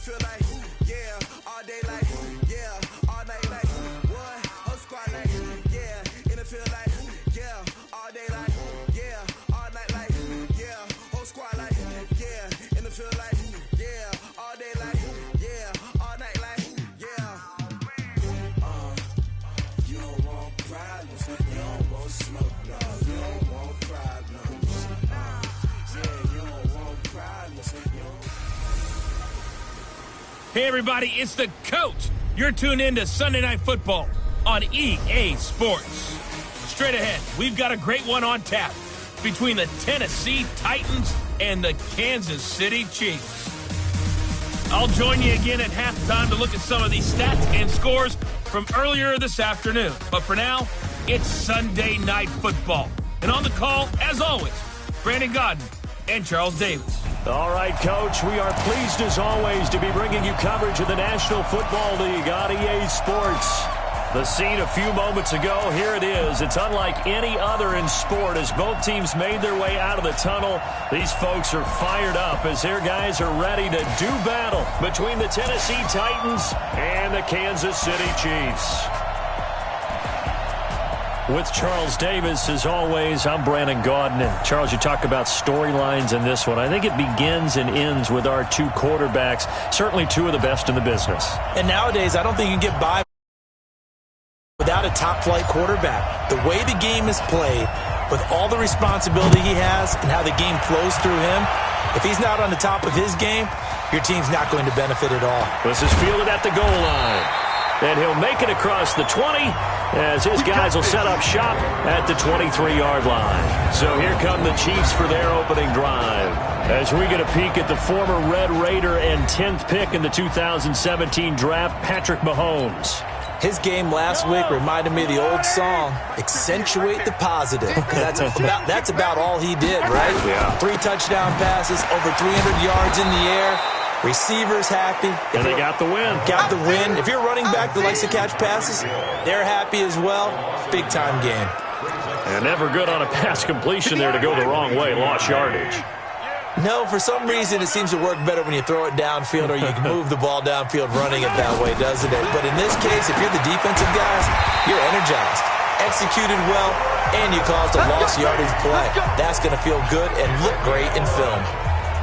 feel like, yeah, all day like, yeah, all night like, what? Whole squad like, yeah, in the field like, yeah, all day like, yeah, all night like, yeah, whole squad like, yeah, in the field like, yeah, all day like, yeah, all night like, yeah. You don't want problems, you don't want smoke, no, you don't want problems. Yeah, you don't want problems, you don't. Hey, everybody, it's the coach. You're tuned in to Sunday Night Football on EA Sports. Straight ahead, we've got a great one on tap between the Tennessee Titans and the Kansas City Chiefs. I'll join you again at halftime to look at some of these stats and scores from earlier this afternoon. But for now, it's Sunday Night Football. And on the call, as always, Brandon Godden and Charles Davis. All right, Coach, we are pleased as always to be bringing you coverage of the National Football League on EA Sports. The scene a few moments ago, here it is. It's unlike any other in sport as both teams made their way out of the tunnel. These folks are fired up as their guys are ready to do battle between the Tennessee Titans and the Kansas City Chiefs. With Charles Davis, as always, I'm Brandon Godden. And Charles, you talk about storylines in this one. I think it begins and ends with our two quarterbacks, certainly two of the best in the business. And nowadays, I don't think you can get by without a top-flight quarterback. The way the game is played, with all the responsibility he has and how the game flows through him, if he's not on the top of his game, your team's not going to benefit at all. This is fielded at the goal line. And he'll make it across the 20 as his guys will set up shop at the 23-yard line. So here come the Chiefs for their opening drive. As we get a peek at the former Red Raider and 10th pick in the 2017 draft, Patrick Mahomes. His game last week reminded me of the old song, Accentuate the Positive. That's about all he did, right? Yeah. 3 touchdown passes, over 300 yards in the air. Receivers happy. And they got the win. Got the win. If you're running back that likes to catch passes, they're happy as well. Big-time game. And never good on a pass completion there to go the wrong way. Lost yardage. No, for some reason it seems to work better when you throw it downfield or you can move the ball downfield running it that way, doesn't it? But in this case, if you're the defensive guys, you're energized, executed well, and you caused a lost yardage play. That's going to feel good and look great in film.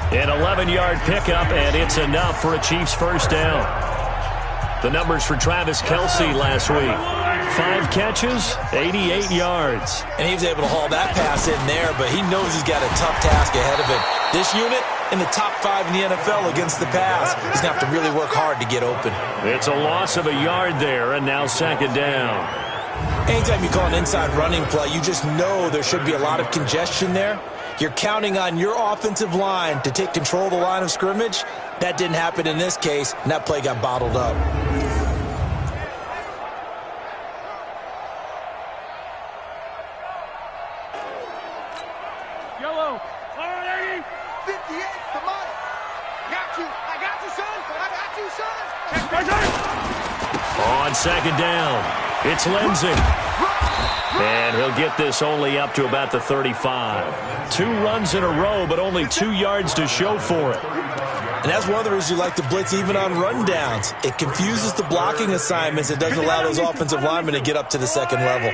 An 11-yard pickup, and it's enough for a Chiefs first down. The numbers for Travis Kelce last week. 5 catches, 88 yards. And he was able to haul that pass in there, but he knows he's got a tough task ahead of him. This unit in the top 5 in the NFL against the pass. He's going to have to really work hard to get open. It's a loss of a yard there, and now second down. Anytime you call an inside running play, you just know there should be a lot of congestion there. You're counting on your offensive line to take control of the line of scrimmage. That didn't happen in this case, and that play got bottled up. Yellow, 180, 58, come on. I got you, son. I got you, son. On second down, it's Lindsey. And he'll get this only up to about the 35. 2 runs in a row, but only 2 yards to show for it. And that's one of the reasons you like to blitz even on rundowns. It confuses the blocking assignments. It doesn't allow those offensive linemen to get up to the second level.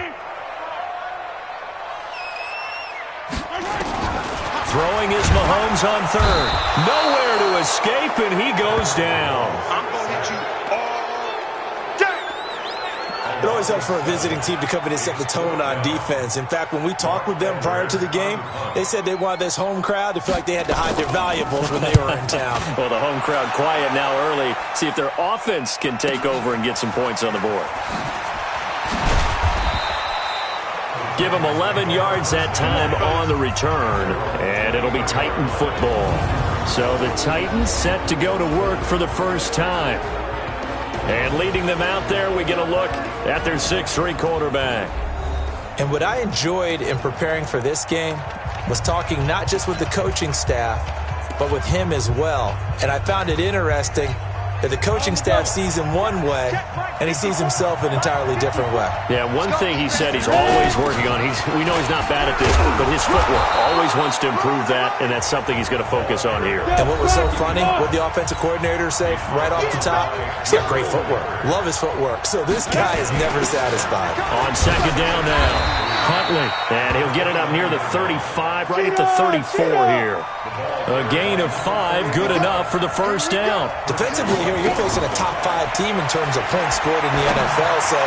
Throwing is Mahomes on third. Nowhere to escape, and he goes down. I'm going to hit you all day. It always helps for a visiting team to come in and set the tone on defense. In fact, when we talked with them prior to the game, they said they wanted this home crowd to feel like they had to hide their valuables when they were in town. Well, the home crowd quiet now early. See if their offense can take over and get some points on the board. Give them 11 yards that time on the return, and it'll be Titan football. So the Titans set to go to work for the first time. And leading them out there, we get a look at their 6'3" quarterback. And what I enjoyed in preparing for this game was talking not just with the coaching staff, but with him as well. And I found it interesting that the coaching staff sees him one way, and he sees himself an entirely different way. Yeah, one thing he said he's always working on, we know he's not bad at this, but his footwork, always wants to improve that, and that's something he's going to focus on here. And what was so funny, what the offensive coordinator say right off the top, he's got great footwork. Love his footwork. So this guy is never satisfied. On second down now, Huntley, and he'll get it up near the 35, right at the 34 here. A gain of 5, good enough for the first down. Defensively here, you're facing a top 5 team in terms of points scored in the NFL, so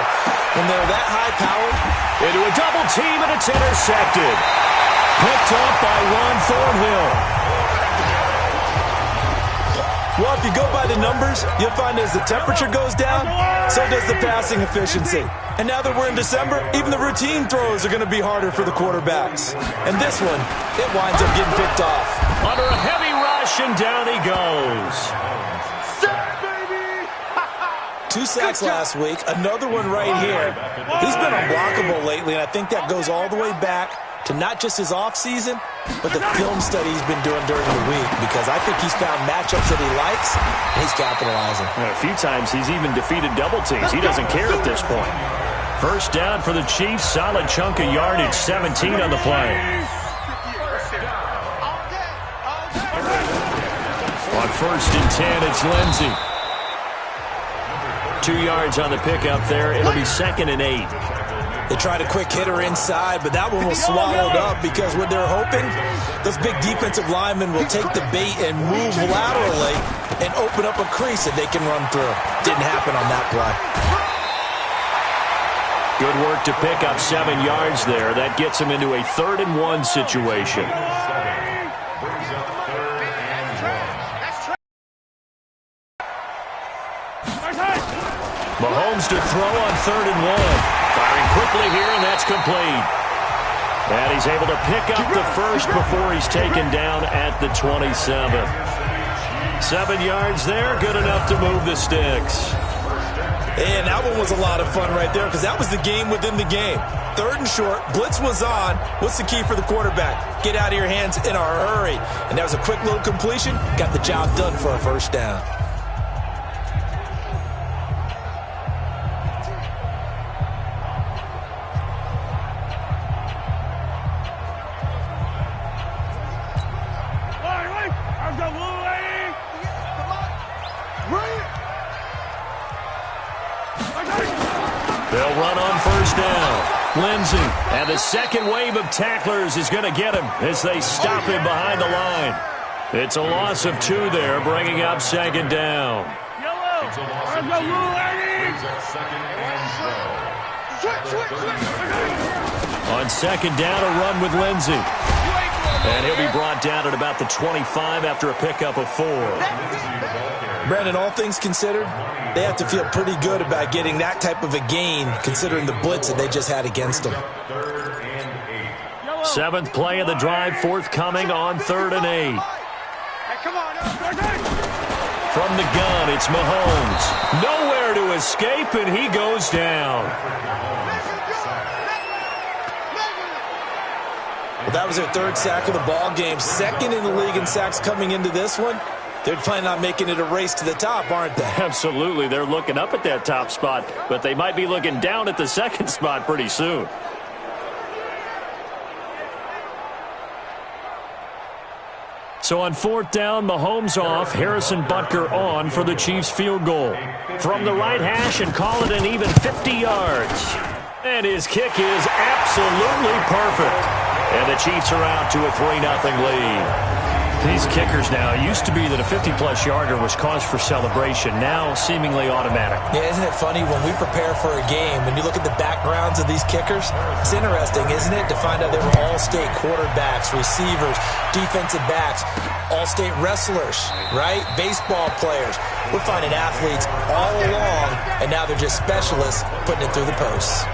when they're that high-powered, into a double team, and it's intercepted. Picked up by Ron Thornhill. Well, if you go by the numbers, you'll find as the temperature goes down, so does the passing efficiency. And now that we're in December, even the routine throws are going to be harder for the quarterbacks. And this one, it winds up getting picked off. Under a heavy rush, and down he goes. 2 sacks last week, another one right here. He's been unblockable lately, and I think that goes all the way back to not just his offseason, but the film study he's been doing during the week, because I think he's found matchups that he likes, and he's capitalizing. A few times he's even defeated double teams. He doesn't care at this point. First down for the Chiefs, solid chunk of yardage, 17 on the play. On first and 10, it's Lindsey. 2 yards on the pickup there. It'll be 2nd and 8. They tried a quick hitter inside, but that one was swallowed up because what they're hoping, those big defensive linemen will take the bait and move laterally and open up a crease that they can run through. Didn't happen on that play. Good work to pick up 7 yards there. That gets him into a 3rd and 1 situation. Mahomes to throw on 3rd and 1. Firing quickly here, and that's complete. And he's able to pick up the first before he's taken down at the 27. 7 yards there, good enough to move the sticks. And that one was a lot of fun right there, because that was the game within the game. 3rd and short, blitz was on. What's the key for the quarterback? Get out of your hands in a hurry. And that was a quick little completion, got the job done for a first down. They'll run on first down. Lindsey, and the second wave of tacklers is going to get him as they stop him behind the line. It's a loss of 2 there, bringing up 2nd down. On 2nd down, a run with Lindsey. And he'll be brought down at about the 25 after a pickup of 4. Brandon, all things considered, they have to feel pretty good about getting that type of a gain, considering the blitz that they just had against them. 7th play of the drive, forthcoming on 3rd and 8. From the gun, it's Mahomes. Nowhere to escape, and he goes down. Well, that was their 3rd sack of the ball game. 2nd in the league in sacks coming into this one. They're planning on making it a race to the top, aren't they? Absolutely. They're looking up at that top spot, but they might be looking down at the 2nd spot pretty soon. So on 4th down, Mahomes off, Harrison Butker on for the Chiefs field goal. From the right hash, and call it an even 50 yards. And his kick is absolutely perfect. And the Chiefs are out to a 3-0 lead. These kickers now, it used to be that a 50-plus yarder was cause for celebration, now seemingly automatic. Yeah, isn't it funny when we prepare for a game, when you look at the backgrounds of these kickers, it's interesting, isn't it, to find out they were all-state quarterbacks, receivers, defensive backs, all-state wrestlers, right? Baseball players. We're finding athletes all along, and now they're just specialists putting it through the posts.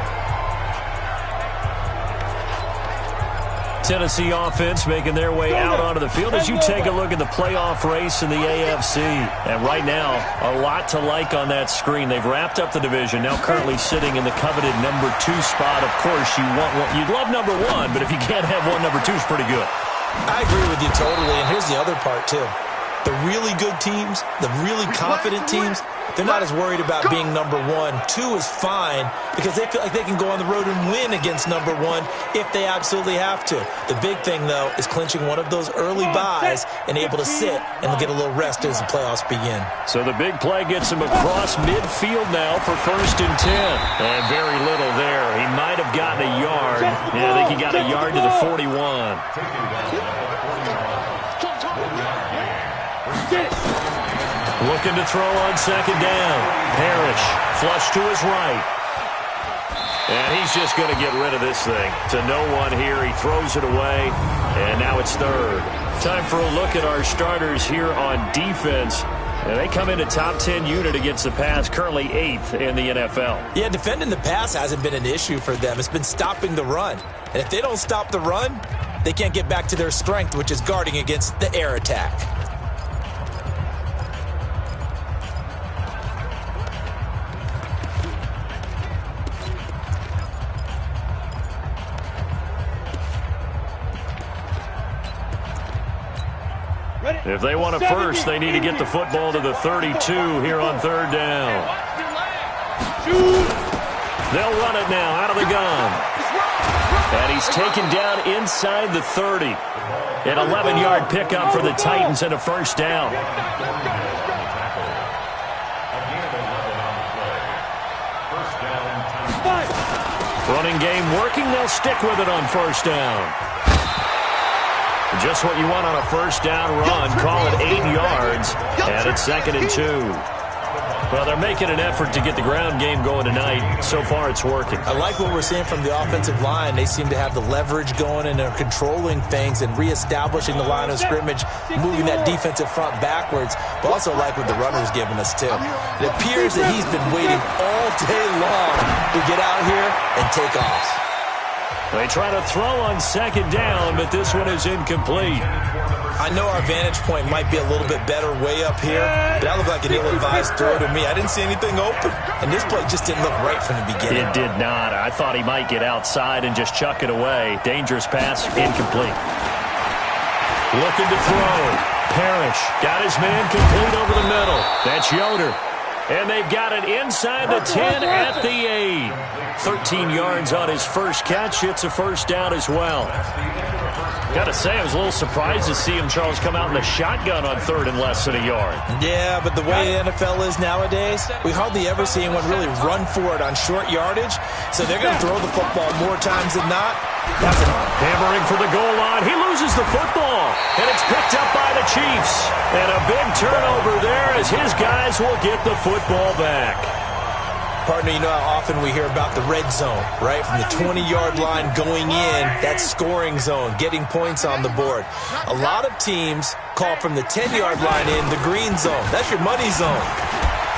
Tennessee offense making their way out onto the field as you take a look at the playoff race in the AFC. And right now, a lot to like on that screen. They've wrapped up the division, now currently sitting in the coveted number 2 spot. Of course, you'd love number 1, but if you can't have one, number 2 is pretty good. I agree with you totally, and here's the other part, too. The really good teams, the really confident teams, they're not as worried about being number one. 2 is fine because they feel like they can go on the road and win against number 1 if they absolutely have to. The big thing, though, is clinching one of those early buys and able to sit and get a little rest as the playoffs begin. So the big play gets him across midfield now for 1st and 10. And very little there. He might have gotten a yard. Yeah, I think he got a yard to the 41. Looking to throw on 2nd down. Parrish, flush to his right. And he's just going to get rid of this thing. To no one here. He throws it away. And now it's 3rd. Time for a look at our starters here on defense. And they come into top 10 unit against the pass, currently 8th in the NFL. Yeah, defending the pass hasn't been an issue for them. It's been stopping the run. And if they don't stop the run, they can't get back to their strength, which is guarding against the air attack. If they want a first, they need to get the football to the 32 here on 3rd down. They'll run it now out of the gun. And he's taken down inside the 30. An 11-yard pickup for the Titans and a 1st down. Running game working. They'll stick with it on 1st down. Just what you want on a 1st down run. Call it 8 yards. And it's 2nd and 2. Well, they're making an effort to get the ground game going tonight. So far, it's working. I like what we're seeing from the offensive line. They seem to have the leverage going and are controlling things and reestablishing the line of scrimmage, moving that defensive front backwards. But also like what the runner's giving us, too. It appears that he's been waiting all day long to get out here and take off. They try to throw on 2nd down, but this one is incomplete. I know our vantage point might be a little bit better way up here, but that looked like an ill-advised throw to me. I didn't see anything open, and this play just didn't look right from the beginning. It did not. I thought he might get outside and just chuck it away. Dangerous pass, incomplete. Looking to throw. Parrish got his man complete over the middle. That's Yoder. And they've got it inside the 10 at the 8. 13 yards on his first catch. It's a 1st down as well. Got to say, I was a little surprised to see him, Charles, come out in the shotgun on 3rd and less than a yard. Yeah, but the way the NFL is nowadays, we hardly ever see anyone really run for it on short yardage. So they're going to throw the football more times than not. Hammering for the goal line. He loses the football. And it's picked up by the Chiefs. And a big turnover there as his guys will get the football back. Partner, you know how often we hear about the red zone, right? From the 20-yard line going in, that scoring zone, getting points on the board. A lot of teams call from the 10-yard line in the green zone. That's your money zone.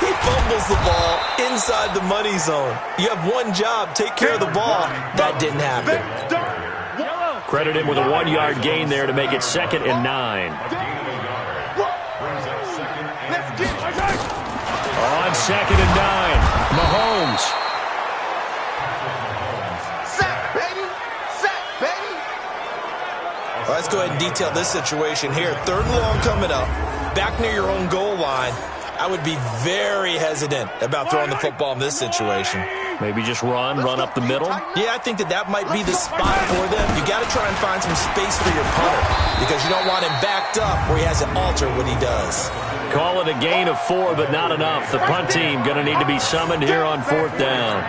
He fumbles the ball inside the money zone. You have one job, take care of the ball. That didn't happen. Credit him with a 1-yard gain there to make it 2nd and 9. On 2nd and 9, Mahomes. Sack, baby! Sack, baby! Well, let's go ahead and detail this situation here. 3rd and long coming up, back near your own goal line. I would be very hesitant about throwing the football in this situation. Maybe just run up the middle? Yeah, I think that might be the spot for them. You got to try and find some space for your punter because you don't want him backed up where he has to alter what he does. Call it a gain of 4, but not enough. The punt team going to need to be summoned here on 4th down.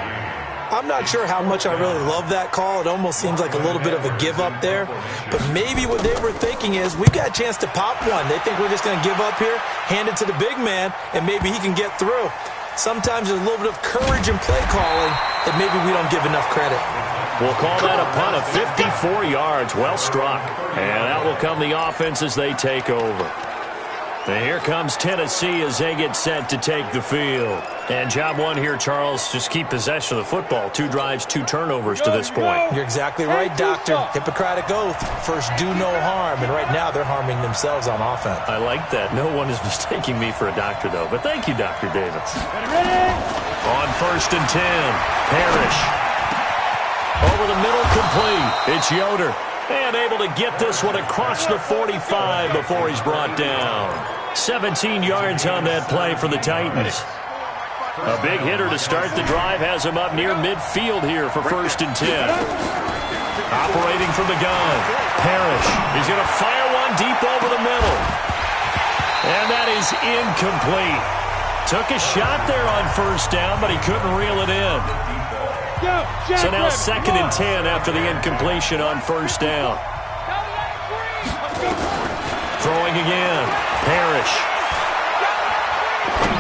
I'm not sure how much I really love that call. It almost seems like a little bit of a give up there. But maybe what they were thinking is we've got a chance to pop one. They think we're just going to give up here, hand it to the big man, and maybe he can get through. Sometimes there's a little bit of courage in play calling that maybe we don't give enough credit. We'll call that a punt of 54 yards. Well struck. And that will come the offense as they take over. And here comes Tennessee as they get set to take the field. And job one here, Charles, just keep possession of the football. 2 drives, 2 turnovers to this point. You're exactly right, Doctor. Hippocratic oath. First, do no harm. And right now, they're harming themselves on offense. I like that. No one is mistaking me for a doctor, though. But thank you, Dr. Davis. On 1st and 10, Parrish. Over the middle, complete. It's Yoder. And able to get this one across the 45 before he's brought down. 17 yards on that play for the Titans. A big hitter to start the drive has him up near midfield here for 1st and 10. Operating from the gun, Parrish. He's going to fire one deep over the middle. And that is incomplete. Took a shot there on 1st down, but he couldn't reel it in. So now 2nd and 10 after the incompletion on 1st down. Throwing again, Parrish.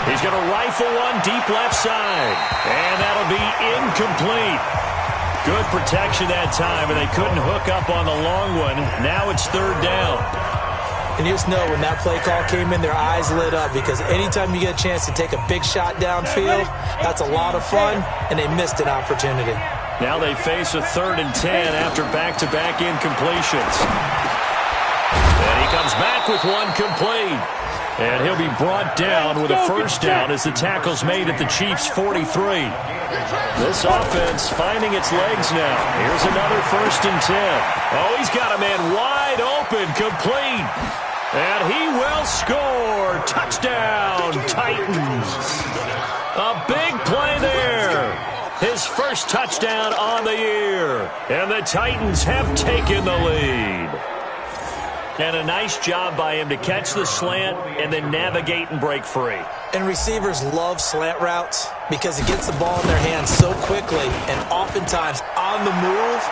He's going to rifle one deep left side. And that'll be incomplete. Good protection that time, and they couldn't hook up on the long one. Now it's 3rd down. And you just know when that play call came in, their eyes lit up because anytime you get a chance to take a big shot downfield, that's a lot of fun, and they missed an opportunity. Now they face a 3rd and 10 after back-to-back incompletions. And he comes back with one complete. And he'll be brought down with a 1st down as the tackle's made at the Chiefs' 43. This offense finding its legs now. Here's another 1st and 10. Oh, he's got a man wide open, complete. And he will score. Touchdown, Titans. A big play there. His first touchdown on the year. And the Titans have taken the lead. And a nice job by him to catch the slant and then navigate and break free. And receivers love slant routes because it gets the ball in their hands so quickly and oftentimes on the move.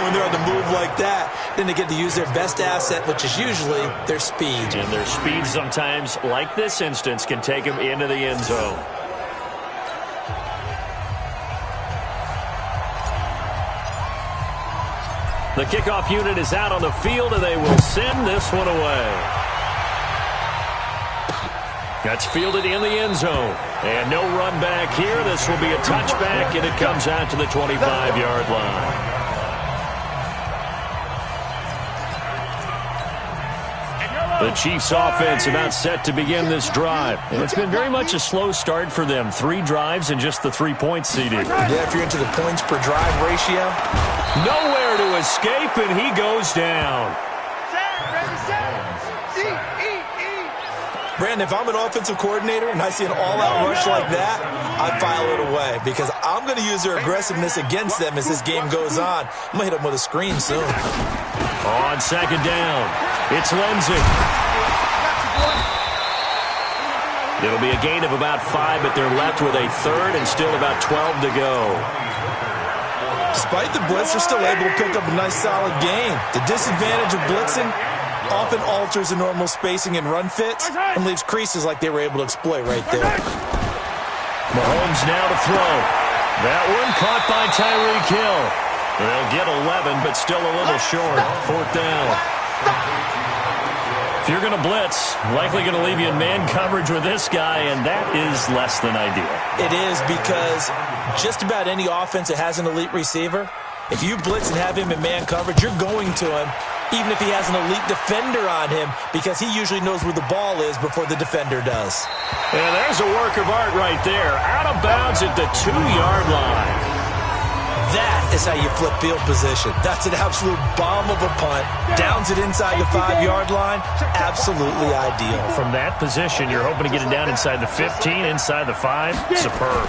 When they're on the move like that, then they get to use their best asset, which is usually their speed. And their speed sometimes, like this instance, can take them into the end zone. The kickoff unit is out on the field, and they will send this one away. That's fielded in the end zone. And no run back here. This will be a touchback, and it comes out to the 25-yard line. The Chiefs' offense about set to begin this drive. And it's been very much a slow start for them. 3 drives and just the 3-point seeding. Yeah, if you're into the points per drive ratio. Nowhere to escape, and he goes down. Brandon, if I'm an offensive coordinator and I see an all-out rush like that, I file it away because I'm going to use their aggressiveness against them as this game goes on. I'm going to hit them with a screen soon. On 2nd down, it's Lindsay. It'll be a gain of about 5, but they're left with a 3rd and still about 12 to go. Despite the blitz, they're still able to pick up a nice solid gain. The disadvantage of blitzing often alters the normal spacing and run fits and leaves creases like they were able to exploit right there. Mahomes now to throw. That one caught by Tyreek Hill. They'll get 11, but still a little short. 4th down. If you're going to blitz, likely going to leave you in man coverage with this guy, and that is less than ideal. It is because just about any offense that has an elite receiver, if you blitz and have him in man coverage, you're going to him, even if he has an elite defender on him, because he usually knows where the ball is before the defender does. And there's a work of art right there. Out of bounds at the 2-yard line. That is how you flip field position. That's an absolute bomb of a punt. Downs it inside the 5-yard line. Absolutely ideal. From that position, you're hoping to get it down inside the 15, inside the 5. Superb.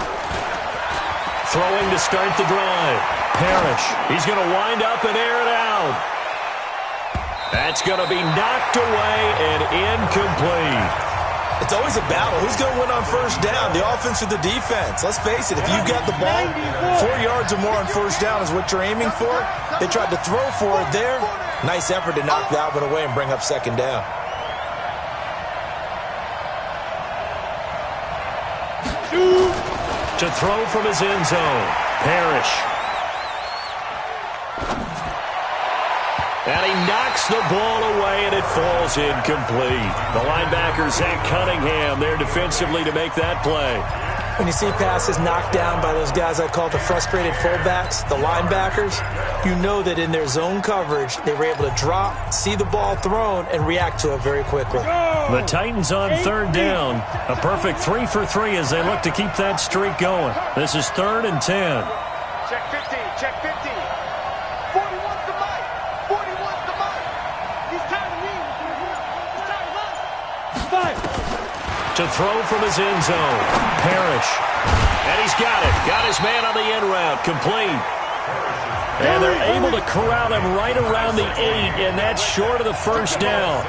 Throwing to start the drive. Parrish. He's going to wind up and air it out. That's going to be knocked away and incomplete. It's always a battle. Who's going to win on 1st down, the offense or the defense? Let's face it, if you got the ball, 4 yards or more on 1st down is what you're aiming for. They tried to throw for it there. Nice effort to knock that one away and bring up 2nd down. To throw from his end zone, Parrish. And he knocks the ball away, and it falls incomplete. The linebacker, Zach Cunningham, there defensively to make that play. When you see passes knocked down by those guys I call the frustrated fullbacks, the linebackers, you know that in their zone coverage, they were able to drop, see the ball thrown, and react to it very quickly. The Titans on 3rd down. A perfect 3 for 3 as they look to keep that streak going. This is 3rd and 10. Check 15, check 15. 41's the mic. 41's the mic. He's tired of me. He's tired of us. 5. To throw from his end zone. Parrish. And he's got it. Got his man on the end route. Complete. And they're able to corral him right around the 8, and that's short of the first down.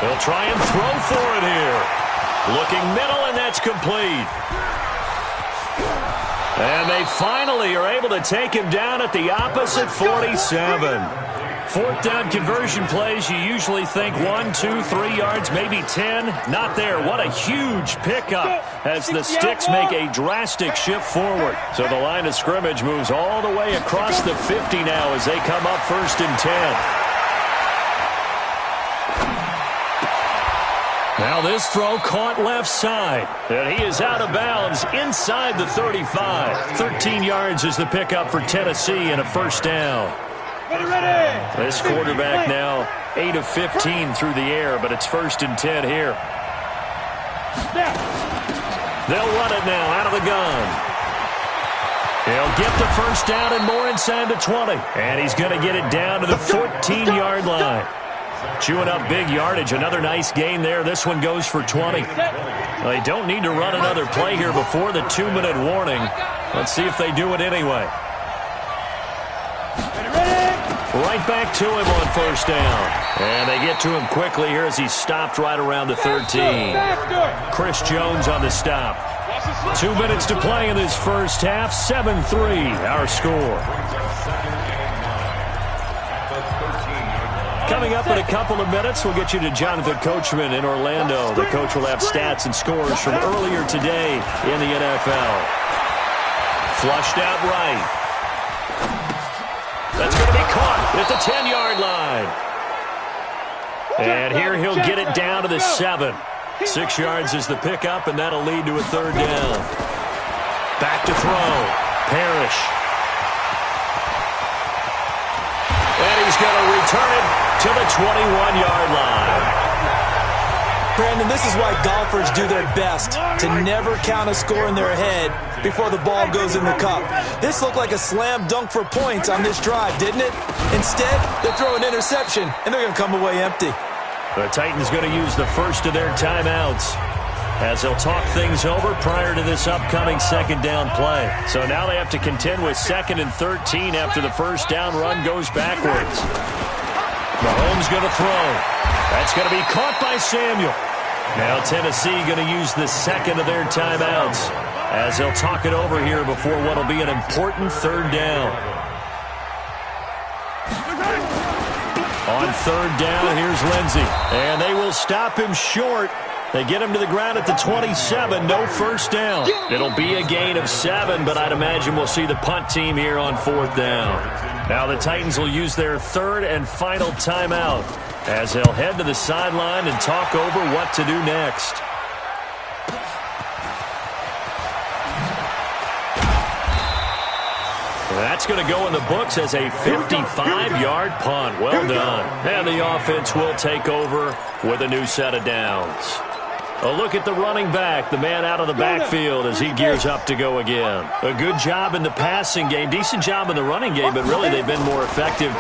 They'll try and throw for it here. Looking middle, and that's complete. And they finally are able to take him down at the opposite 47. Fourth down conversion plays, you usually think 1, 2, 3 yards, maybe 10. Not there. What a huge pickup as the Sticks make a drastic shift forward. So the line of scrimmage moves all the way across the 50 now as they come up 1st and 10. Now this throw caught left side, and he is out of bounds inside the 35. 13 yards is the pickup for Tennessee and a first down. This quarterback now 8 of 15 through the air, but it's 1st and 10 here. They'll run it now out of the gun. He'll get the first down and more inside the 20, and he's going to get it down to the 14-yard line. Chewing up big yardage. Another nice gain there. This one goes for 20. They don't need to run another play here before the 2-minute warning. Let's see if they do it anyway. Right back to him on first down. And they get to him quickly here as he's stopped right around the 13. Chris Jones on the stop. 2 minutes to play in this first half. 7-3 our score. Coming up in a couple of minutes, we'll get you to Jonathan Coachman in Orlando. The coach will have stats and scores from earlier today in the NFL. Flushed out right. That's going to be caught at the 10-yard line. And here he'll get it down to the 7. 6 yards is the pickup, and that'll lead to a third down. Back to throw. Parrish. And he's going to return it to the 21-yard line. Brandon, this is why golfers do their best to never count a score in their head before the ball goes in the cup. This looked like a slam dunk for points on this drive, didn't it? Instead, they throw an interception, and they're going to come away empty. The Titans going to use the first of their timeouts as they'll talk things over prior to this upcoming second down play. So now they have to contend with 2nd and 13 after the first down run goes backwards. Mahomes going to throw. That's going to be caught by Samuel. Now Tennessee going to use the second of their timeouts as they'll talk it over here before what will be an important third down. On third down, here's Lindsey. And they will stop him short. They get him to the ground at the 27. No first down. It'll be a gain of 7, but I'd imagine we'll see the punt team here on 4th down. Now the Titans will use their third and final timeout as they'll head to the sideline and talk over what to do next. That's going to go in the books as a 55-yard punt. Well done. And the offense will take over with a new set of downs. A look at the running back, the man out of the backfield as he gears up to go again. A good job in the passing game, decent job in the running game, but really they've been more effective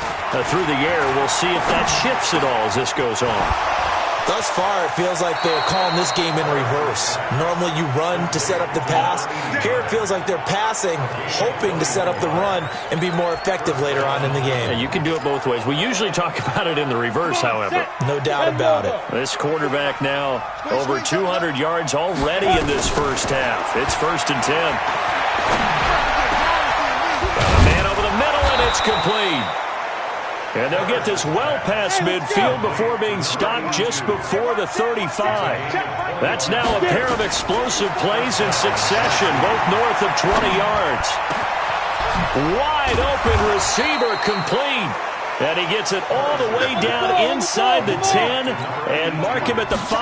through the air. We'll see if that shifts at all as this goes on. Thus far, it feels like they're calling this game in reverse. Normally you run to set up the pass. Here it feels like they're passing, hoping to set up the run and be more effective later on in the game. Yeah, you can do it both ways. We usually talk about it in the reverse, however. No doubt about it. This quarterback now over 200 yards already in this first half. It's 1st and 10. Got a man over the middle, and it's complete. And they'll get this well past midfield before being stopped just before the 35. That's now a pair of explosive plays in succession, both north of 20 yards. Wide open receiver complete. And he gets it all the way down inside the 10 and mark him at the 5.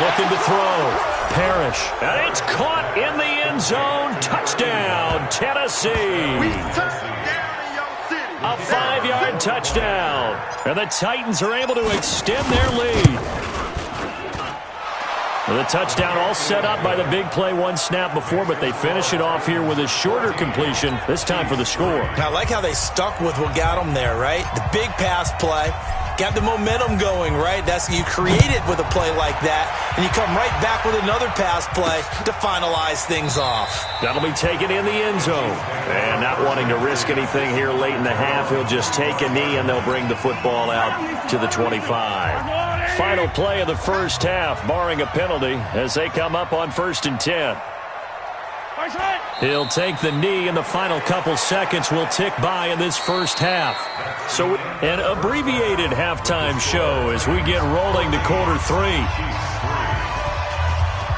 Looking to throw. Parrish. And it's caught in the end zone. Touchdown, Tennessee. A 5-yard touchdown. And the Titans are able to extend their lead. The touchdown all set up by the big play one snap before, but they finish it off here with a shorter completion, this time for the score. Now, I like how they stuck with what got them there, right? The big pass play. Got the momentum going, right? That's you create it with a play like that, and you come right back with another pass play to finalize things off. That'll be taken in the end zone. And not wanting to risk anything here late in the half, he'll just take a knee, and they'll bring the football out to the 25. Final play of the first half, barring a penalty, as they come up on 1st and 10. He'll take the knee, and the final couple seconds will tick by in this first half. So an abbreviated halftime show as we get rolling to quarter 3.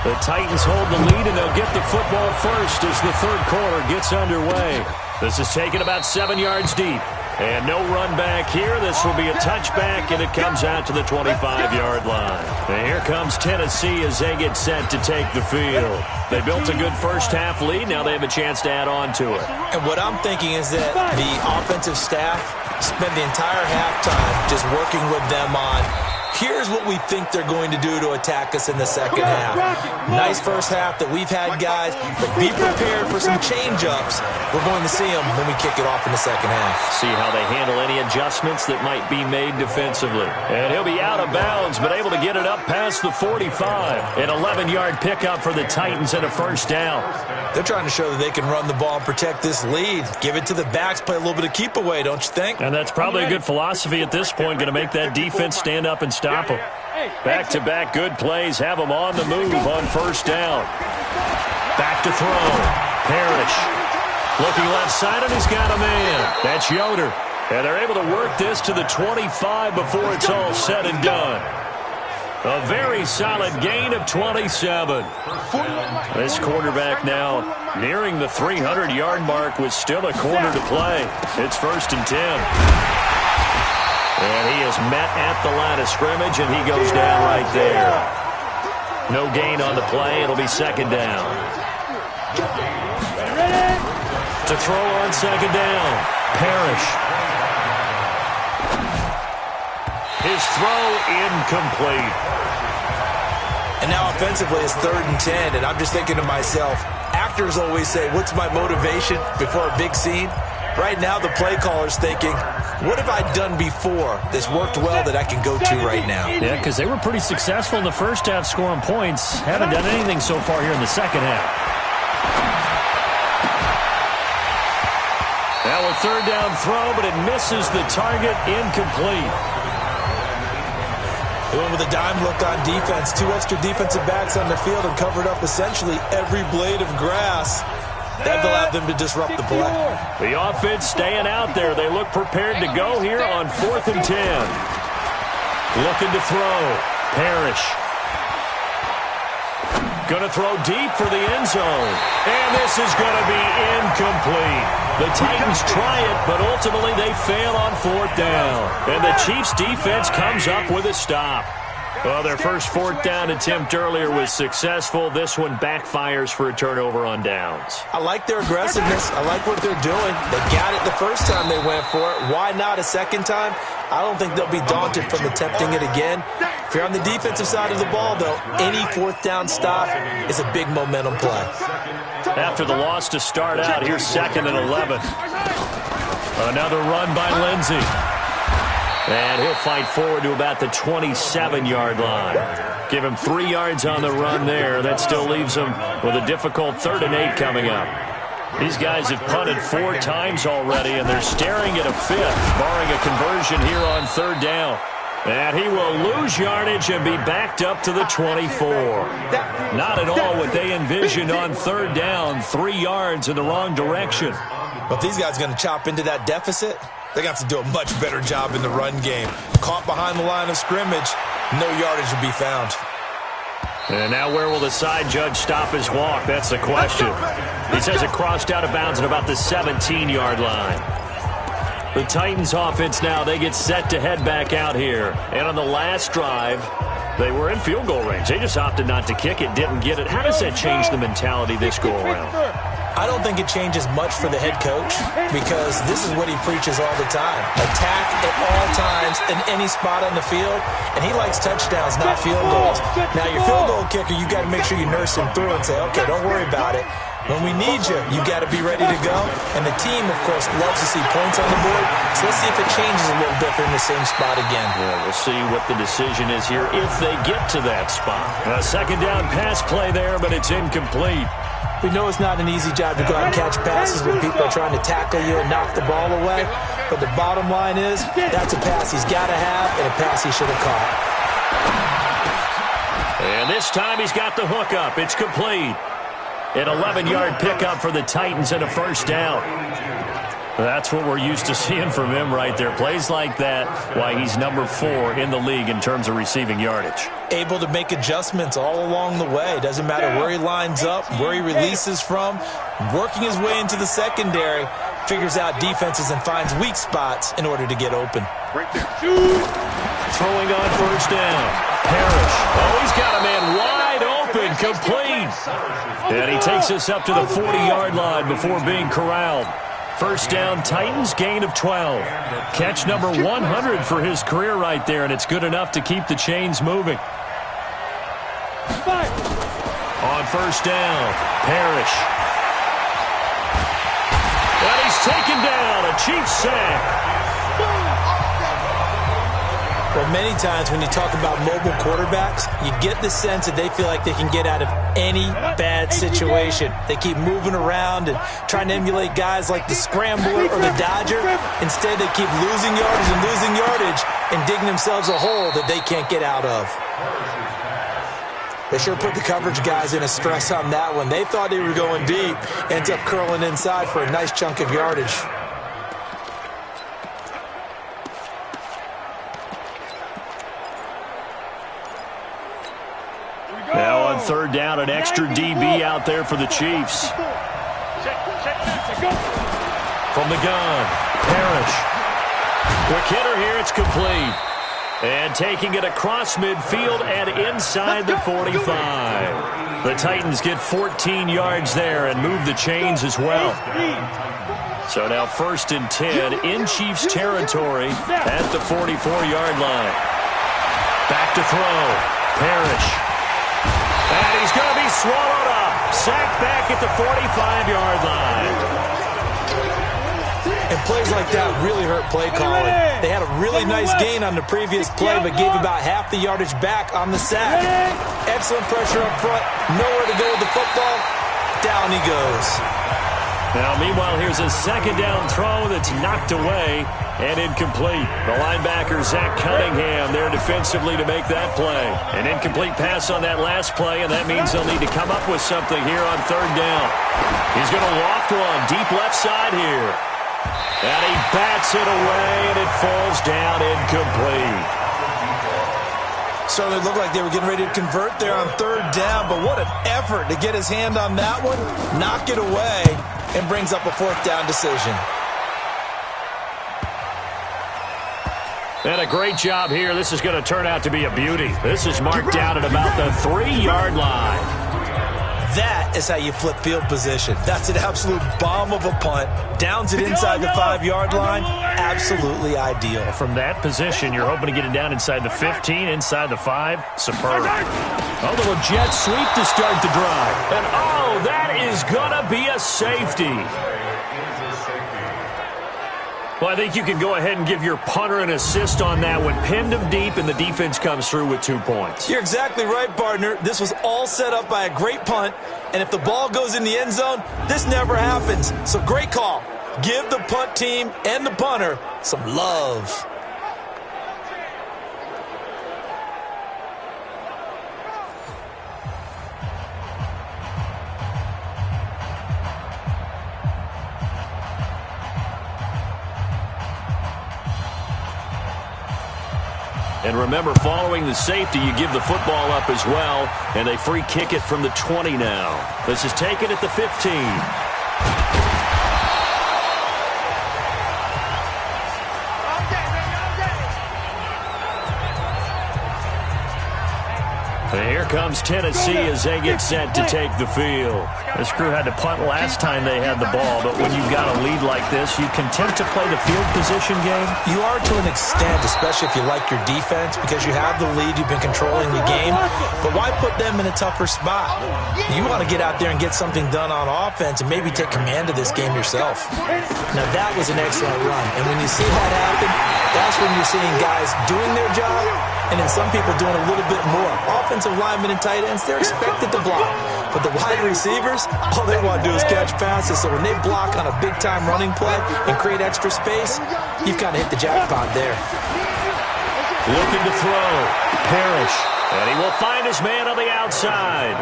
The Titans hold the lead, and they'll get the football first as the third quarter gets underway. This is taken about 7 yards deep. And no run back here. This will be a touchback, and it comes out to the 25-yard line. And here comes Tennessee as they get set to take the field. They built a good first-half lead. Now they have a chance to add on to it. And what I'm thinking is that the offensive staff spent the entire halftime just working with them on, here's what we think they're going to do to attack us in the second half. Nice first half that we've had, guys, but be prepared for some change-ups. We're going to see them when we kick it off in the second half. See how they handle any adjustments that might be made defensively. And he'll be out of bounds, but able to get it up past the 45. An 11-yard pickup for the Titans and a first down. They're trying to show that they can run the ball and protect this lead. Give it to the backs, play a little bit of keep away, don't you think? And that's probably a good philosophy at this point, going to make that defense stand up and stop them. Back-to-back good plays have them on the move on first down. Back to throw. Parrish. Looking left side, and he's got a man. That's Yoder. And they're able to work this to the 25 before it's all said and done. A very solid gain of 27. This quarterback now nearing the 300-yard mark with still a quarter to play. It's 1st and 10. And he is met at the line of scrimmage, and he goes down right there. No gain on the play. It'll be second down. To throw on second down. Parrish. His throw incomplete. And now offensively it's 3rd and 10, and I'm just thinking to myself, actors always say, what's my motivation before a big scene? Right now the play caller's thinking, what have I done before that's worked well that I can go to right now? Yeah, because they were pretty successful in the first half scoring points. Haven't done anything so far here in the second half. Now a third down throw, but it misses the target, incomplete. They went with a dime look on defense. 2 extra defensive backs on the field and covered up essentially every blade of grass. That allowed them to disrupt the play. The offense staying out there. They look prepared to go here on 4th and 10. Looking to throw. Parrish. Going to throw deep for the end zone. And this is going to be incomplete. The Titans try it, but ultimately they fail on 4th down. And the Chiefs' defense comes up with a stop. Well, their first 4th down attempt earlier was successful. This one backfires for a turnover on downs. I like their aggressiveness. I like what they're doing. They got it the first time they went for it. Why not a second time? I don't think they'll be daunted from attempting it again. If you're on the defensive side of the ball, though, any 4th down stop is a big momentum play. After the loss to start out, here's 2nd and 11. Another run by Lindsey. And he'll fight forward to about the 27-yard line. Give him 3 yards on the run there. That still leaves him with a difficult 3rd and 8 coming up. These guys have punted 4 times already, and they're staring at a 5th, barring a conversion here on 3rd down. And he will lose yardage and be backed up to the 24. Not at all what they envisioned on 3rd down. 3 yards in the wrong direction. But if these guys are going to chop into that deficit, they're going to have to do a much better job in the run game. Caught behind the line of scrimmage, no yardage will be found. And now where will the side judge stop his walk? That's the question. He says it crossed out of bounds at about the 17-yard line. The Titans offense now, they get set to head back out here. And on the last drive, they were in field goal range. They just opted not to kick it, didn't get it. How does that change the mentality this go around? I don't think it changes much for the head coach because this is what he preaches all the time. Attack at all times in any spot on the field, and he likes touchdowns, not field goals. Now, your field goal kicker, you got to make sure you nurse him through and say, okay, don't worry about it. When we need you, you got to be ready to go. And the team, of course, loves to see points on the board. So let's see if it changes a little bit if they're in the same spot again. Yeah, we'll see what the decision is here if they get to that spot. A second down pass play there, but it's incomplete. We know it's not an easy job to go out and catch passes when people are trying to tackle you and knock the ball away. But the bottom line is, that's a pass he's got to have and a pass he should have caught. And this time he's got the hook up. It's complete. An 11-yard pickup for the Titans and a first down. That's what we're used to seeing from him right there. Plays like that, why he's number 4 in the league in terms of receiving yardage. Able to make adjustments all along the way. Doesn't matter where he lines up, where he releases from. Working his way into the secondary, figures out defenses and finds weak spots in order to get open. Throwing on first down. Parrish. Oh, he's got a man wide open, complete. And he takes us up to the 40-yard line before being corralled. First down, Titans, gain of 12. Catch number 100 for his career right there, and it's good enough to keep the chains moving. On first down, Parrish. And he's taken down, a Chiefs sack. Well, many times when you talk about mobile quarterbacks, you get the sense that they feel like they can get out of any bad situation. They keep moving around and trying to emulate guys like the Scrambler or the Dodger. Instead, they keep losing yardage and digging themselves a hole that they can't get out of. They sure put the coverage guys in a stress on that one. They thought they were going deep, ends up curling inside for a nice chunk of yardage. Now on third down, an extra DB out there for the Chiefs. From the gun, Parrish. Quick hitter here, it's complete. And taking it across midfield and inside the 45. The Titans get 14 yards there and move the chains as well. So now 1st and 10 in Chiefs territory at the 44-yard line. Back to throw, Parrish. And he's going to be swallowed up. Sacked back at the 45-yard line. And plays like that really hurt play calling. They had a really nice gain on the previous play, but gave about half the yardage back on the sack. Excellent pressure up front. Nowhere to go with the football. Down he goes. Now, meanwhile, here's a second down throw that's knocked away and incomplete. The linebacker, Zach Cunningham, there defensively to make that play. An incomplete pass on that last play, and that means they'll need to come up with something here on third down. He's going to loft one deep left side here. And he bats it away, and it falls down incomplete. Certainly looked like they were getting ready to convert there on third down, but what an effort to get his hand on that one, knock it away, and brings up a 4th down decision. And a great job here. This is going to turn out to be a beauty. This is marked down at about the 3-yard line. That is how you flip field position. That's an absolute bomb of a punt. Downs it inside the 5-yard line. Absolutely ideal. From that position, you're hoping to get it down inside the 15, inside the 5. Superb. A little jet sweep to start the drive. And, oh, that is going to be a safety. Well, I think you can go ahead and give your punter an assist on that one. Pinned him deep, and the defense comes through with 2 points. You're exactly right, partner. This was all set up by a great punt, and if the ball goes in the end zone, this never happens. So great call. Give the punt team and the punter some love. And remember, following the safety, you give the football up as well, and they free kick it from the 20 now. This is taken at the 15. And here comes Tennessee as they get set to take the field. This crew had to punt last time they had the ball, but when you've got a lead like this, you can tend to play the field position game. You are to an extent, especially if you like your defense, because you have the lead, you've been controlling the game. But why put them in a tougher spot? You want to get out there and get something done on offense and maybe take command of this game yourself. Now, that was an excellent run. And when you see that happen, that's when you're seeing guys doing their job and then some people doing a little bit more. Offensive linemen and tight ends, they're expected to block. But the wide receivers, all they want to do is catch passes. So when they block on a big-time running play and create extra space, you've kind of hit the jackpot there. Looking to throw. Parrish. And he will find his man on the outside.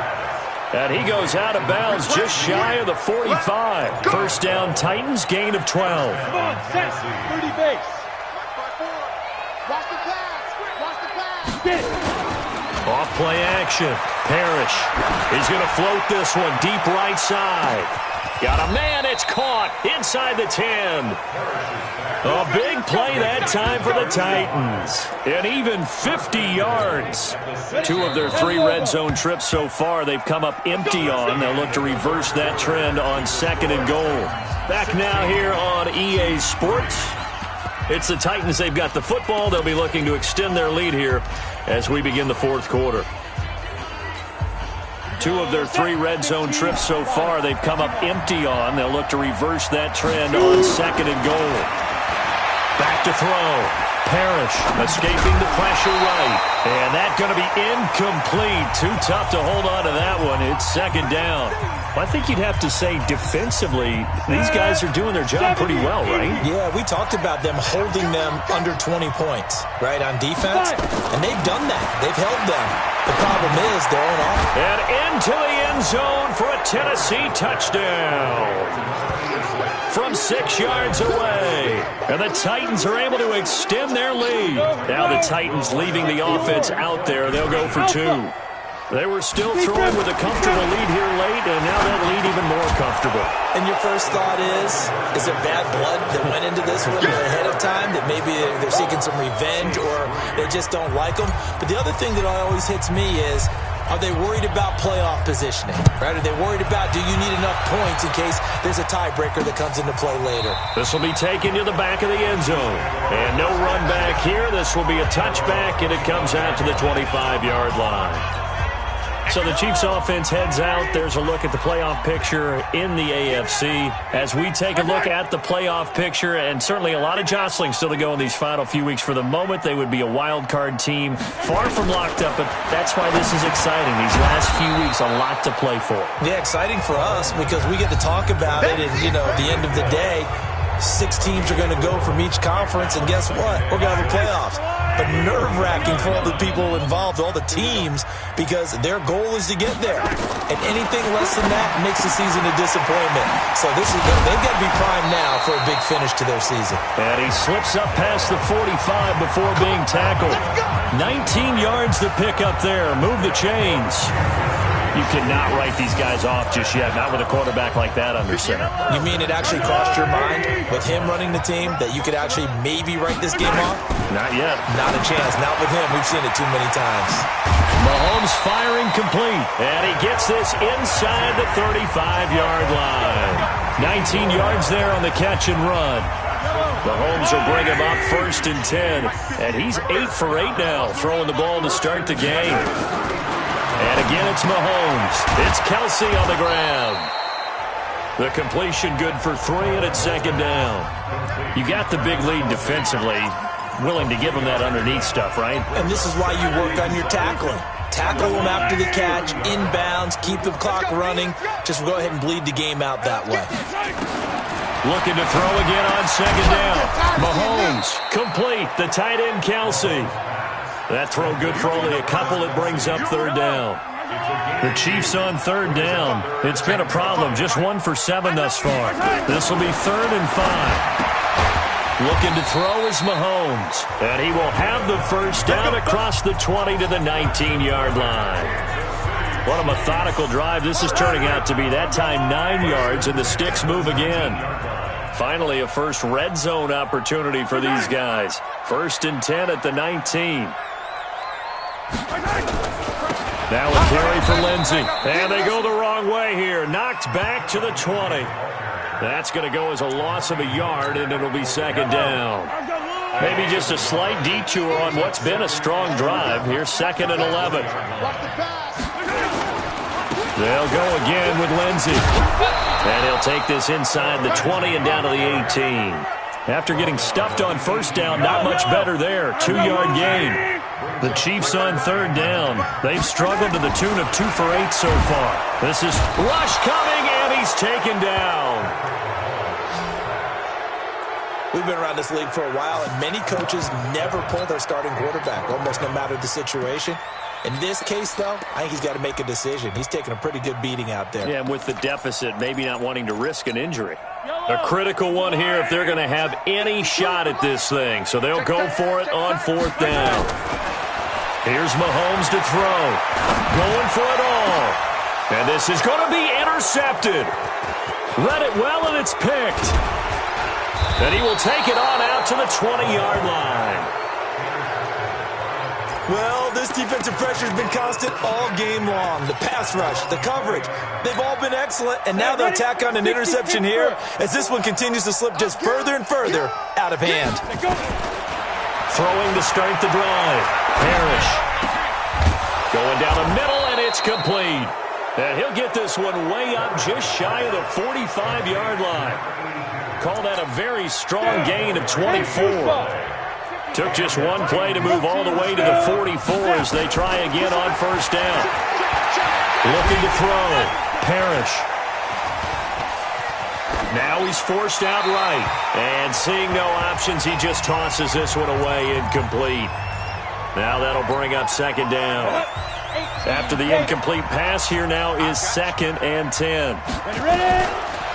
And he goes out of bounds just shy of the 45. First down, Titans, gain of 12. Come on, set. 30 base. Watch the pass. Watch the pass. Off play action. Parrish. He's going to float this one deep right side. Got a man. It's caught inside the 10. A big play that time for the Titans. And even 50 yards. 2 of their 3 red zone trips so far they've come up empty on. They'll look to reverse that trend on 2nd and goal. Back now here on EA Sports. It's the Titans. They've got the football. They'll be looking to extend their lead here as we begin the 4th quarter. 2 of their 3 red zone trips so far they've come up empty on. They'll look to reverse that trend on 2nd and goal. Back to throw. Parrish escaping the pressure right. And that's going to be incomplete. Too tough to hold on to that one. It's 2nd down. Well, I think you'd have to say defensively, these guys are doing their job pretty well, right? Yeah, we talked about them holding them under 20 points, right, on defense. And they've done that. They've held them. The problem is their own offense. And into the end zone for a Tennessee touchdown. From 6 yards away. And the Titans are able to extend their lead. Now the Titans leaving the offense out there. They'll go for 2. They were still throwing with a comfortable lead here late, and now that lead even more comfortable. And your first thought is there bad blood that went into this one ahead of time, that maybe they're seeking some revenge or they just don't like them? But the other thing that always hits me is, are they worried about playoff positioning? Right? Are they worried about, do you need enough points in case there's a tiebreaker that comes into play later? This will be taken to the back of the end zone. And no run back here. This will be a touchback, and it comes out to the 25-yard line. So the Chiefs offense heads out. There's a look at the playoff picture in the AFC. As we take a look at the playoff picture, and certainly a lot of jostling still to go in these final few weeks. For the moment, they would be a wild card team, far from locked up, but that's why this is exciting. These last few weeks, a lot to play for. Yeah, exciting for us because we get to talk about it, and, you know, at the end of the day, 6 teams are going to go from each conference, and guess what? We're going to have a playoffs. But nerve-wracking for all the people involved, all the teams, because their goal is to get there. And anything less than that makes the season a disappointment. So this is they've got to be primed now for a big finish to their season. And he slips up past the 45 before being tackled. 19 yards to pick up there. Move the chains. You cannot write these guys off just yet, not with a quarterback like that under center. You mean it actually crossed your mind with him running the team that you could actually maybe write this game off? Not yet. Not a chance. Not with him. We've seen it too many times. Mahomes firing complete. And he gets this inside the 35-yard line. 19 yards there on the catch and run. Mahomes will bring him up 1st and 10. And he's 8 for 8 now, throwing the ball to start the game. And again, it's Mahomes. It's Kelsey on the ground. The completion good for 3, and it's 2nd down. You got the big lead defensively. Willing to give them that underneath stuff, right? And this is why you work on your tackling. Tackle them after the catch, inbounds, keep the clock running. Just go ahead and bleed the game out that way. Looking to throw again on 2nd down. Mahomes, complete. The tight end, Kelsey. That throw good for only a couple. It brings up 3rd down. The Chiefs on 3rd down. It's been a problem. Just 1 for 7 thus far. This will be 3rd and 5. Looking to throw is Mahomes. And he will have the first down across the 20 to the 19-yard line. What a methodical drive this is turning out to be. That time 9 yards, and the sticks move again. Finally, a first red zone opportunity for these guys. 1st and 10 at the 19. Now a carry for Lindsey. And they go the wrong way here. Knocked back to the 20. That's going to go as a loss of a yard, and it'll be second down. Maybe just a slight detour on what's been a strong drive. Here's 2nd and 11. They'll go again with Lindsey. And he'll take this inside the 20 and down to the 18. After getting stuffed on first down, not much better there. 2-yard gain. The Chiefs on 3rd down. They've struggled to the tune of 2 for 8 so far. This is Rush coming, and he's taken down. We've been around this league for a while, and many coaches never pull their starting quarterback, almost no matter the situation. In this case, though, I think he's got to make a decision. He's taking a pretty good beating out there. Yeah, and with the deficit, maybe not wanting to risk an injury. A critical one here if they're going to have any shot at this thing. So they'll go for it on 4th down. Here's Mahomes to throw. Going for it all. And this is going to be intercepted. Read it well, and it's picked. And he will take it on out to the 20-yard line. Well, this defensive pressure has been constant all game long. The pass rush, the coverage, they've all been excellent, and now they'll tack on an interception here as this one continues to slip just further and further out of hand. Throwing to start the drive. Parrish. Going down the middle, and it's complete. And he'll get this one way up just shy of the 45-yard line. Call that a very strong gain of 24. Took just one play to move all the way to the 44 as they try again on 1st down. Looking to throw. Parrish. Now he's forced out right. And seeing no options, he just tosses this one away, incomplete. Now that'll bring up 2nd down. After the incomplete pass, here now is 2nd and 10.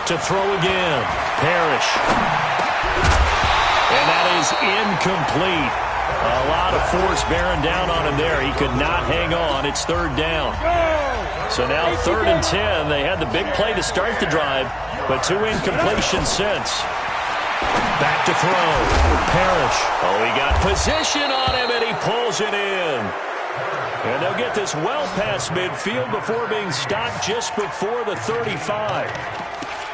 To throw again. Parrish. And that is incomplete. A lot of force bearing down on him there. He could not hang on. It's 3rd down. So now 3rd and 10. They had the big play to start the drive, but 2 incompletions since. Back to throw. Parrish. Oh, he got position on him, and he pulls it in. And they'll get this well past midfield before being stopped just before the 35.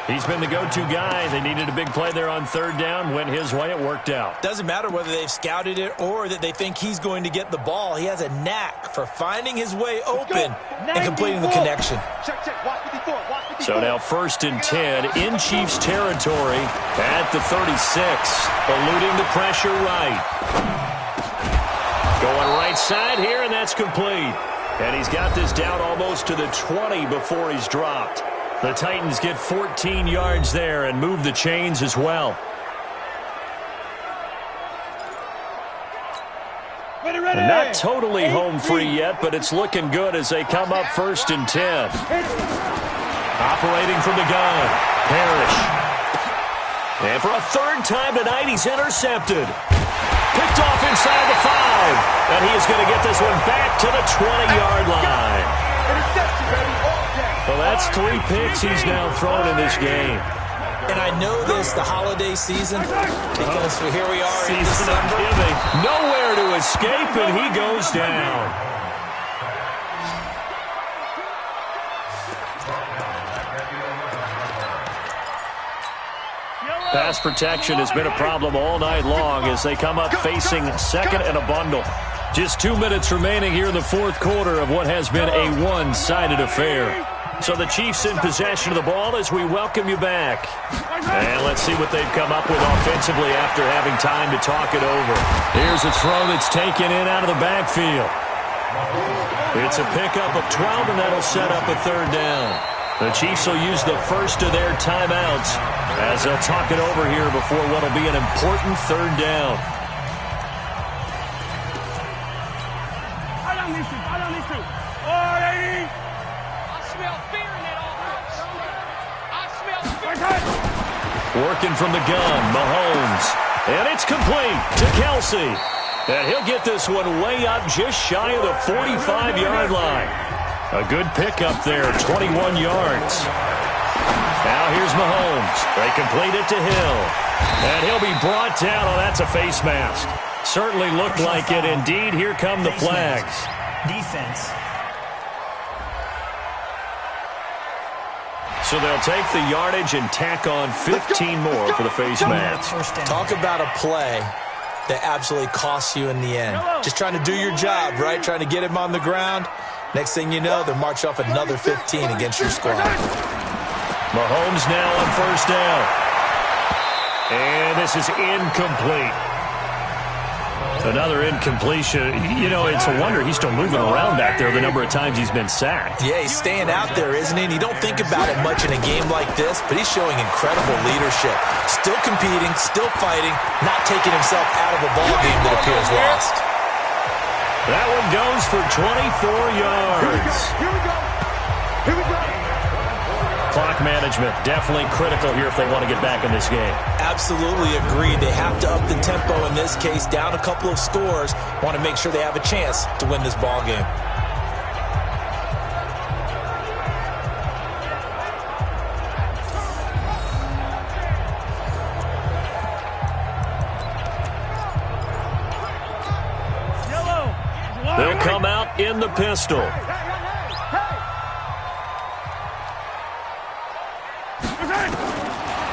He's been the go-to guy. They needed a big play there on 3rd down. Went his way. It worked out. Doesn't matter whether they've scouted it or that they think he's going to get the ball. He has a knack for finding his way open and completing the connection. So now 1st and 10 in Chiefs territory at the 36. Eluding the pressure right. Going right side here, and that's complete. And he's got this down almost to the 20 before he's dropped. The Titans get 14 yards there and move the chains as well. And not totally home free yet, but it's looking good as they come up 1st and 10. Operating from the gun. Parrish. And for a 3rd time tonight, he's intercepted. Picked off inside the 5. And he is going to get this one back to the 20-yard line. Interception, baby, all day. Well, that's 3 picks he's now thrown in this game. And I know this, the holiday season, because here we are in Season of December. giving. Nowhere to escape, and he goes down. Pass protection has been a problem all night long as they come up facing 2nd and a bundle. Just 2 minutes remaining here in the 4th quarter of what has been a one-sided affair. So the Chiefs in possession of the ball as we welcome you back. And let's see what they've come up with offensively after having time to talk it over. Here's a throw that's taken in out of the backfield. It's a pickup of 12, and that'll set up a 3rd down. The Chiefs will use the first of their timeouts as they'll talk it over here before what will be an important 3rd down. Working from the gun, Mahomes. And it's complete to Kelsey. And he'll get this one way up just shy of the 45-yard line. A good pickup there, 21 yards. Now here's Mahomes. They complete it to Hill. And he'll be brought down. Oh, that's a face mask. Certainly looked like it. Indeed, here come the flags. Defense. So they'll take the yardage and tack on 15 more for the face mask. Talk about a play that absolutely costs you in the end. Just trying to do your job, right? Trying to get him on the ground. Next thing you know, they'll march off another 15 against your squad. Mahomes now on first down. And this is incomplete. Another incompletion. You know, it's a wonder he's still moving around back there the number of times he's been sacked. Yeah, he's staying out there, isn't he? And you don't think about it much in a game like this, but he's showing incredible leadership. Still competing, still fighting, not taking himself out of a ball game that appears lost. That one goes for 24 yards. Here we go. Here we go. Clock management, definitely critical here if they want to get back in this game. Absolutely agreed. They have to up the tempo in this case, down a couple of scores. Want to make sure they have a chance to win this ball game. They'll come out in the pistol.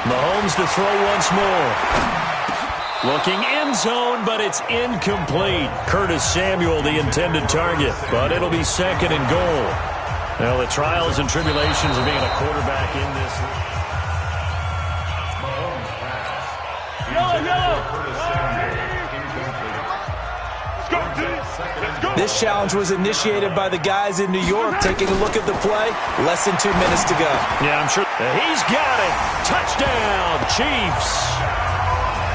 Mahomes to throw once more. Looking end zone, but it's incomplete. Curtis Samuel, the intended target, but it'll be second and goal. Well, the trials and tribulations of being a quarterback in this league. This challenge was initiated by the guys in New York. Taking a look at the play, less than 2 minutes to go. Yeah, I'm sure. He's got it. Touchdown, Chiefs.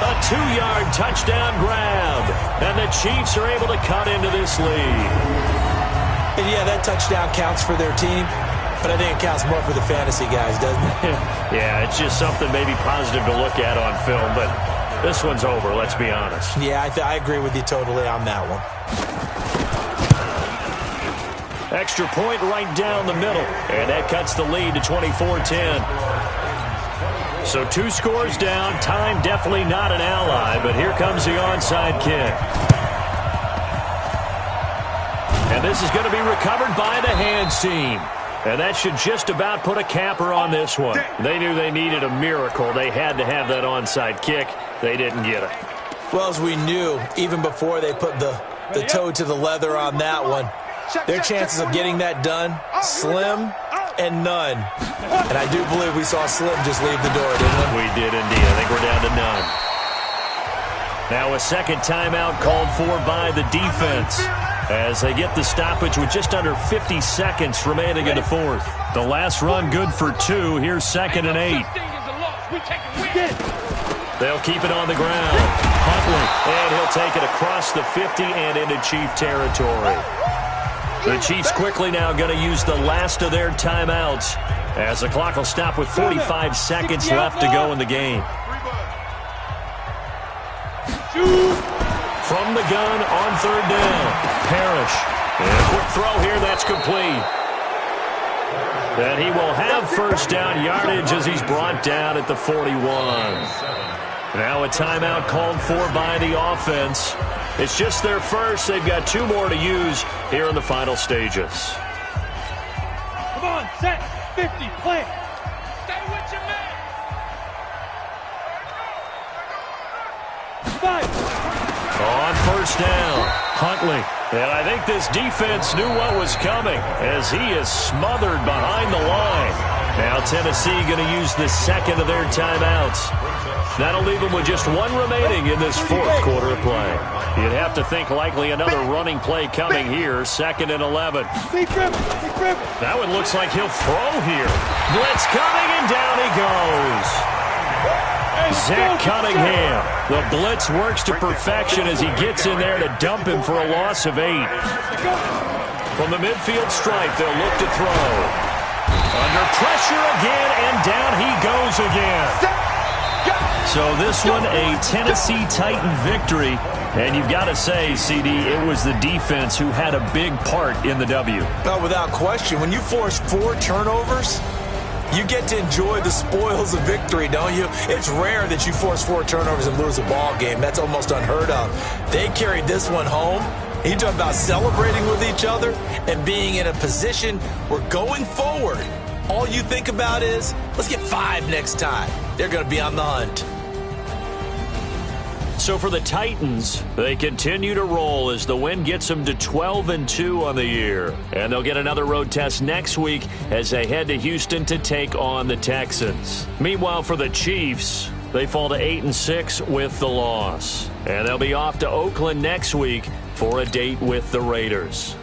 A 2-yard touchdown grab. And the Chiefs are able to cut into this lead. And yeah, that touchdown counts for their team, but I think it counts more for the fantasy guys, doesn't it? Yeah, it's just something maybe positive to look at on film, but this one's over, let's be honest. Yeah, I agree with you totally on that one. Extra point right down the middle, and that cuts the lead to 24-10. So 2 scores down, time definitely not an ally, but here comes the onside kick. And this is going to be recovered by the hands team. And that should just about put a capper on this one. They knew they needed a miracle. They had to have that onside kick. They didn't get it. Well, as we knew, even before they put the toe to the leather on that one, their chances of getting that done, slim and none. And I do believe we saw Slim just leave the door, didn't we? We did indeed. I think we're down to none. Now a second timeout called for by the defense as they get the stoppage with just under 50 seconds remaining in the fourth. The last run good for 2. Here's 2nd and 8. They'll keep it on the ground. Huntley, and he'll take it across the 50 and into Chief territory. The Chiefs quickly now going to use the last of their timeouts as the clock will stop with 45 seconds left to go in the game. From the gun on 3rd down, Parrish. And a quick throw here, that's complete. And he will have first down yardage as he's brought down at the 41. Now a timeout called for by the offense. It's just their first. They've got 2 more to use here in the final stages. Come on, set, 50, play. Stay with your man. 5. On first down, Huntley. And I think this defense knew what was coming as he is smothered behind the line. Now Tennessee going to use the second of their timeouts. That'll leave them with just 1 remaining in this 4th quarter of play. You'd have to think likely another running play coming here, 2nd and 11. That one looks like he'll throw here. Blitz coming, and down he goes. Zach Cunningham. The blitz works to perfection as he gets in there to dump him for a loss of 8. From the midfield stripe, they'll look to throw. Under pressure again, and down he goes again. So this one, a Tennessee Titan victory. And you've got to say, CD, it was the defense who had a big part in the W. No, without question. When you force 4 turnovers, you get to enjoy the spoils of victory, don't you? It's rare that you force 4 turnovers and lose a ball game. That's almost unheard of. They carried this one home. You talk about celebrating with each other and being in a position where going forward, all you think about is, let's get 5 next time. They're going to be on the hunt. So for the Titans, they continue to roll as the win gets them to 12-2 on the year. And they'll get another road test next week as they head to Houston to take on the Texans. Meanwhile, for the Chiefs, they fall to 8-6 with the loss. And they'll be off to Oakland next week for a date with the Raiders.